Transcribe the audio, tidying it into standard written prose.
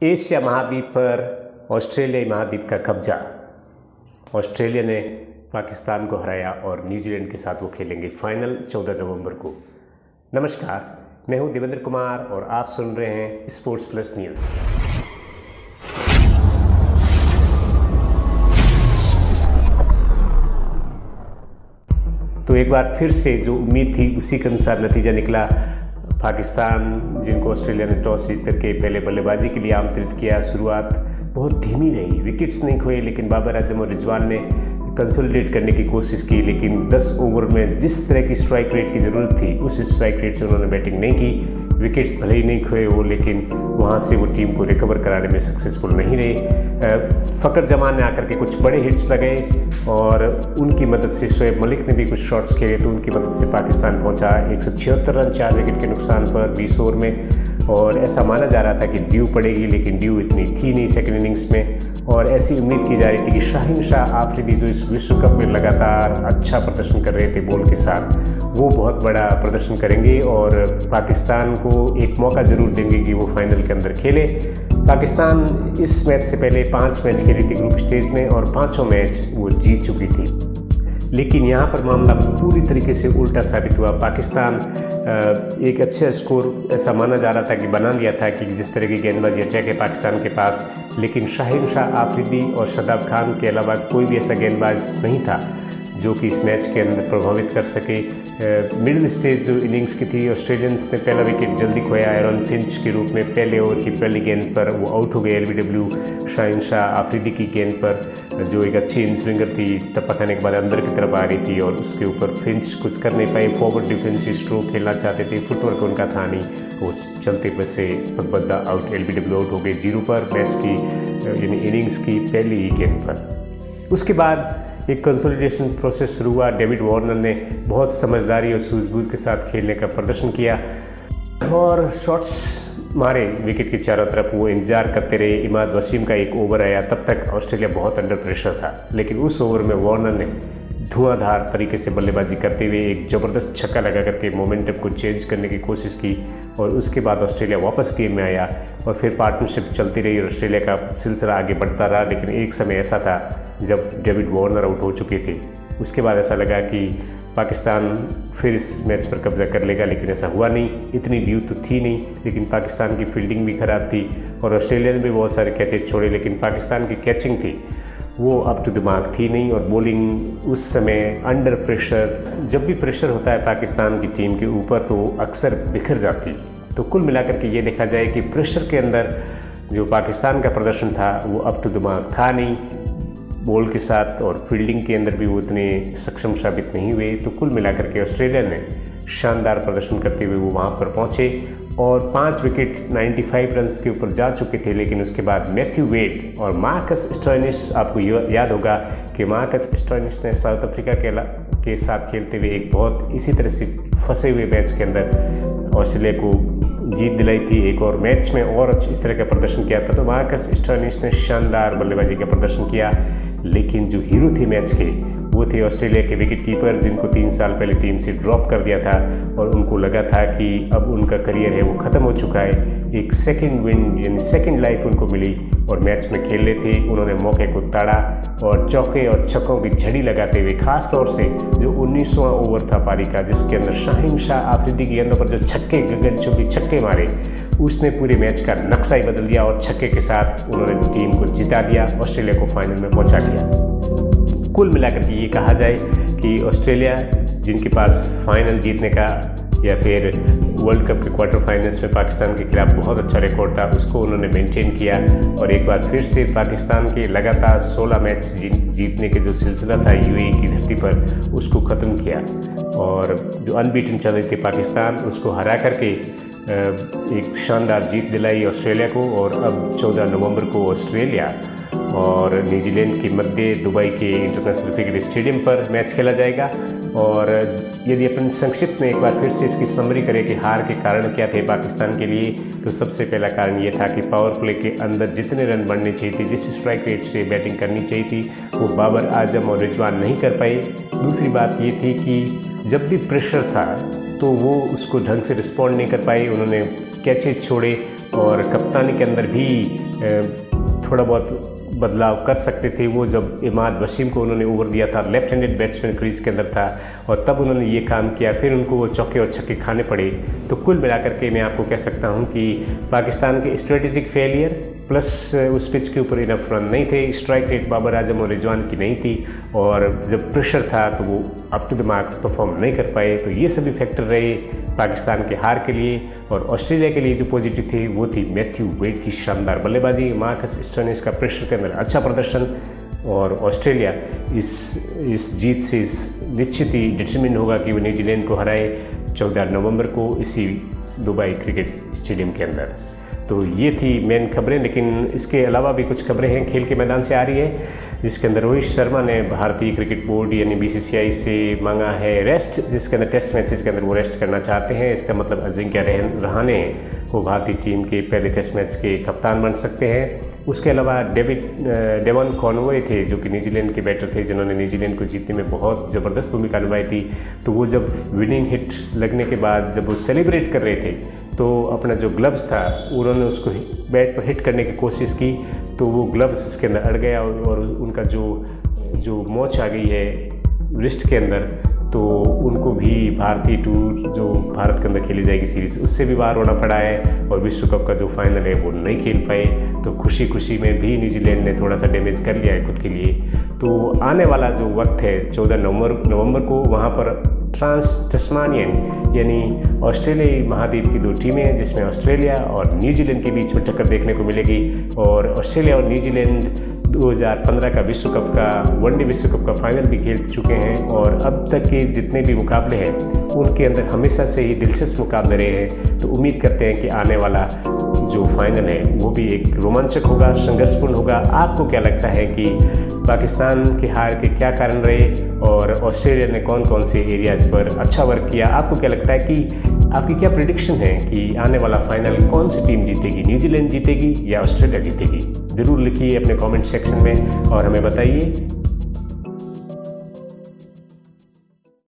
Asia महाद्वीप पर ऑस्ट्रेलियाई महाद्वीप का कब्जा। ऑस्ट्रेलिया ने पाकिस्तान को हराया और न्यूजीलैंड के साथ वो खेलेंगे फाइनल 14 नवंबर को। नमस्कार, मैं हूं देवेंद्र कुमार और आप सुन रहे हैं स्पोर्ट्स प्लस न्यूज़। तो एक बार फिर से जो उम्मीद थी उसी के अनुसार नतीजा निकला। पाकिस्तान, जिनको ऑस्ट्रेलिया ने टॉस जीत करके पहले बल्लेबाजी के लिए आमंत्रित किया, शुरुआत बहुत धीमी रही, विकेट्स नहीं खोए, लेकिन बाबर आजम और रिजवान ने कंसोलिडेट करने की कोशिश की। लेकिन 10 ओवर में जिस तरह की स्ट्राइक रेट की ज़रूरत थी उस स्ट्राइक रेट से उन्होंने बैटिंग नहीं की। विकेट्स भले ही नहीं खोए वो, लेकिन वहाँ से वो टीम को रिकवर कराने में सक्सेसफुल नहीं रहे। फ़कर जमान ने आकर के कुछ बड़े हिट्स लगाए और उनकी मदद से शोएब मलिक ने भी कुछ शॉट्स खेले, तो उनकी मदद से पाकिस्तान पहुंचा 176 रन 4 विकेट के नुकसान पर 20 ओवर में। और ऐसा माना जा रहा था कि ड्यू पड़ेगी, लेकिन ड्यू इतनी थी नहीं सेकेंड इनिंग्स में। और ऐसी उम्मीद की जा रही थी कि शाहीन शाह आफरीदी, जो इस विश्व कप में लगातार अच्छा प्रदर्शन कर रहे थे बॉल के साथ, वो बहुत बड़ा प्रदर्शन करेंगे और पाकिस्तान को एक मौका ज़रूर देंगे कि वो फाइनल के अंदर खेले। पाकिस्तान इस मैच से पहले 5 मैच खेली थी ग्रुप स्टेज में और 5 मैच वो जीत चुकी थी। लेकिन यहाँ पर मामला पूरी तरीके से उल्टा साबित हुआ। पाकिस्तान एक अच्छा स्कोर ऐसा माना जा रहा था कि बना लिया था कि जिस तरह की गेंदबाजी अटैक है पाकिस्तान के पास, लेकिन शाहीन शाह आफरीदी और शादाब खान के अलावा कोई भी ऐसा गेंदबाज नहीं था जो कि इस मैच के अंदर प्रभावित कर सके। मिडिल स्टेज जो इनिंग्स की थी, ऑस्ट्रेलियंस ने पहला विकेट जल्दी खोया एरन फिंच के रूप में। पहले ओवर की पहली गेंद पर वो आउट हो गए एलबीडब्ल्यू शाहीन शाह आफरीदी की गेंद पर, जो एक अच्छी इन स्विंगर थी, टप्पा खाने के बाद अंदर की तरफ आ रही थी और उसके ऊपर फिंच कुछ कर नहीं पाए। फॉरवर्ड डिफेंसिव स्ट्रोक खेलना चाहते थे, फुटवर्क उनका था नहीं, वो चलते बस से पगबद्दा आउट, एलबीडब्ल्यू आउट हो गए 0 पर मैच की यानी इनिंग्स की पहली ही गेंद पर। उसके बाद एक कंसोलिडेशन प्रोसेस शुरू हुआ। डेविड वार्नर ने बहुत समझदारी और सूझबूझ के साथ खेलने का प्रदर्शन किया और शॉट्स मारे विकेट के चारों तरफ। वो इंतजार करते रहे। इमाद वसीम का एक ओवर आया, तब तक ऑस्ट्रेलिया बहुत अंडर प्रेशर था, लेकिन उस ओवर में वार्नर ने धुआंधार तरीके से बल्लेबाजी करते हुए एक ज़बरदस्त छक्का लगा करके मोमेंटम को चेंज करने की कोशिश की और उसके बाद ऑस्ट्रेलिया वापस गेम में आया और फिर पार्टनरशिप चलती रही और ऑस्ट्रेलिया का सिलसिला आगे बढ़ता रहा। लेकिन एक समय ऐसा था जब डेविड वार्नर आउट हो चुके थे, उसके बाद ऐसा लगा कि पाकिस्तान फिर इस मैच पर कब्जा कर लेगा, लेकिन ऐसा हुआ नहीं। इतनी ड्यू तो थी नहीं, लेकिन पाकिस्तान की फील्डिंग भी ख़राब थी और ऑस्ट्रेलिया ने भी बहुत सारे कैचेज छोड़े, लेकिन पाकिस्तान की कैचिंग थी वो अप टू द मार्क थी नहीं। और बॉलिंग उस समय अंडर प्रेशर, जब भी प्रेशर होता है पाकिस्तान की टीम के ऊपर तो अक्सर बिखर जाती। तो कुल मिलाकर के ये देखा जाए कि प्रेशर के अंदर जो पाकिस्तान का प्रदर्शन था वो अप टू द मार्क था नहीं बॉल के साथ, और फील्डिंग के अंदर भी वो इतने सक्षम साबित नहीं हुए। तो कुल मिलाकर के ऑस्ट्रेलिया ने शानदार प्रदर्शन करते हुए वो वहाँ पर पहुँचे और 5 विकेट 95 रन्स के ऊपर जा चुके थे। लेकिन उसके बाद मैथ्यू वेड और मार्कस स्टोइनिस, आपको याद होगा कि मार्कस स्टोइनिस ने साउथ अफ्रीका के साथ खेलते हुए एक बहुत इसी तरह से फंसे हुए मैच के अंदर ऑस्ट्रेलिया को जीत दिलाई थी। एक और मैच में और इस तरह का प्रदर्शन किया था, तो मार्कस स्टोइनिस ने शानदार बल्लेबाजी का प्रदर्शन किया। लेकिन जो हीरो थे मैच के वो थे ऑस्ट्रेलिया के विकेट कीपर, जिनको 3 साल पहले टीम से ड्रॉप कर दिया था और उनको लगा था कि अब उनका करियर है वो ख़त्म हो चुका है। एक सेकंड विंड यानी सेकंड लाइफ उनको मिली और मैच में खेल रहे थे। उन्होंने मौके को ताड़ा और चौके और छक्कों की झड़ी लगाते हुए, खास तौर से जो 19वां ओवर था पारी का, जिसके अंदर शाहीन शाह आफरीदी की गेंदों पर जो छक्के, गगनचुंबी छक्के मारे, उसने पूरे मैच का नक्शा ही बदल दिया और छक्के के साथ उन्होंने टीम को जिता दिया, ऑस्ट्रेलिया को फाइनल में पहुंचा दिया। कुल मिलाकर के ये कहा जाए कि ऑस्ट्रेलिया, जिनके पास फाइनल जीतने का या फिर वर्ल्ड कप के क्वार्टर फाइनल्स में पाकिस्तान के खिलाफ बहुत अच्छा रिकॉर्ड था, उसको उन्होंने मेंटेन किया और एक बार फिर से पाकिस्तान के लगातार 16 मैच जीतने के जो सिलसिला था यूएई की धरती पर, उसको ख़त्म किया और जो अनबीटन चल रही थी पाकिस्तान, उसको हरा करके एक शानदार जीत दिलाई ऑस्ट्रेलिया को। और अब 14 नवंबर को ऑस्ट्रेलिया और न्यूजीलैंड के मध्य दुबई के इंटरनेशनल क्रिकेट स्टेडियम पर मैच खेला जाएगा। और यदि अपन संक्षिप्त में एक बार फिर से इसकी समरी करें कि हार के कारण क्या थे पाकिस्तान के लिए, तो सबसे पहला कारण ये था कि पावर प्ले के अंदर जितने रन बनने चाहिए थे, जिस स्ट्राइक रेट से बैटिंग करनी चाहिए थी, वो बाबर आजम और रिजवान नहीं कर पाए। दूसरी बात ये थी कि जब भी प्रेशर था तो वो उसको ढंग से रिस्पॉन्ड नहीं कर पाए, उन्होंने कैचेज छोड़े और कप्तानी के अंदर भी थोड़ा बहुत बदलाव कर सकते थे। वो जब इमाद वसीम को उन्होंने ओवर दिया था, लेफ्ट हैंडेड बैट्समैन क्रीज के अंदर था, और तब उन्होंने ये काम किया, फिर उनको वो चौके और छक्के खाने पड़े। तो कुल मिलाकर के मैं आपको कह सकता हूँ कि पाकिस्तान के स्ट्रेटेजिक फेलियर प्लस उस पिच के ऊपर इनफ रन नहीं थे, स्ट्राइक रेट बाबर आजम और रिजवान की नहीं थी, और जब प्रेशर था तो वो up to the mark perform नहीं कर पाए। तो ये सभी फैक्टर रहे पाकिस्तान के हार के लिए। और ऑस्ट्रेलिया के लिए जो पॉजिटिव थे वो थी मैथ्यू वेड की शानदार बल्लेबाजी, मार्कस स्टोइनिस का प्रेशर के अंदर अच्छा प्रदर्शन, और ऑस्ट्रेलिया इस जीत से निश्चित ही डिटरमिन होगा कि वो न्यूजीलैंड को हराए 14 नवंबर को इसी दुबई क्रिकेट स्टेडियम के अंदर। तो ये थी मेन खबरें, लेकिन इसके अलावा भी कुछ खबरें हैं खेल के मैदान से आ रही है, जिसके अंदर रोहित शर्मा ने भारतीय क्रिकेट बोर्ड यानी BCCI से मांगा है रेस्ट, जिसके अंदर टेस्ट मैचेस के अंदर वो रेस्ट करना चाहते हैं। इसका मतलब अजिंक्य रहाणे वो भारतीय टीम के पहले टेस्ट मैच के कप्तान बन सकते हैं। उसके अलावा डेवन कॉनवे थे जो कि न्यूजीलैंड के बैटर थे, जिन्होंने न्यूजीलैंड को जीतने में बहुत ज़बरदस्त भूमिका निभाई थी। तो वो जब विनिंग हिट लगने के बाद जब वो सेलिब्रेट कर रहे थे तो अपना जो ग्लव्स था उन्होंने उसको बैट पर हिट करने की कोशिश की, तो वो ग्लव्स उसके अंदर अड़ गया और उनका जो मोच आ गई है रिस्ट के अंदर, तो उनको भी भारतीय टूर जो भारत के अंदर खेली जाएगी सीरीज़ उससे भी बाहर होना पड़ा है, और विश्व कप का जो फाइनल है वो नहीं खेल पाए। तो खुशी खुशी में भी न्यूजीलैंड ने थोड़ा सा डैमेज कर लिया है खुद के लिए। तो आने वाला जो वक्त है 14 नवंबर को वहाँ पर ट्रांस-टस्मानियन यानी ऑस्ट्रेलियाई महाद्वीप की 2 टीमें हैं, जिसमें ऑस्ट्रेलिया और न्यूजीलैंड के बीच में टक्कर देखने को मिलेगी। और ऑस्ट्रेलिया और न्यूजीलैंड 2015 का विश्व कप का वनडे विश्व कप का फाइनल भी खेल चुके हैं, और अब तक के जितने भी मुकाबले हैं उनके अंदर हमेशा से ही दिलचस्प मुकाबले रहे हैं। तो उम्मीद करते हैं कि आने वाला जो फाइनल है वो भी एक रोमांचक होगा, संघर्षपूर्ण होगा। आपको क्या लगता है कि पाकिस्तान के हार के क्या कारण रहे और ऑस्ट्रेलिया ने कौन कौन से एरियाज़ पर अच्छा वर्क किया? आपको क्या लगता है कि आपकी क्या प्रेडिक्शन है कि आने वाला फाइनल कौन सी टीम जीतेगी, न्यूजीलैंड जीतेगी या ऑस्ट्रेलिया जीतेगी? ज़रूर लिखिए अपने कमेंट सेक्शन में और हमें बताइए।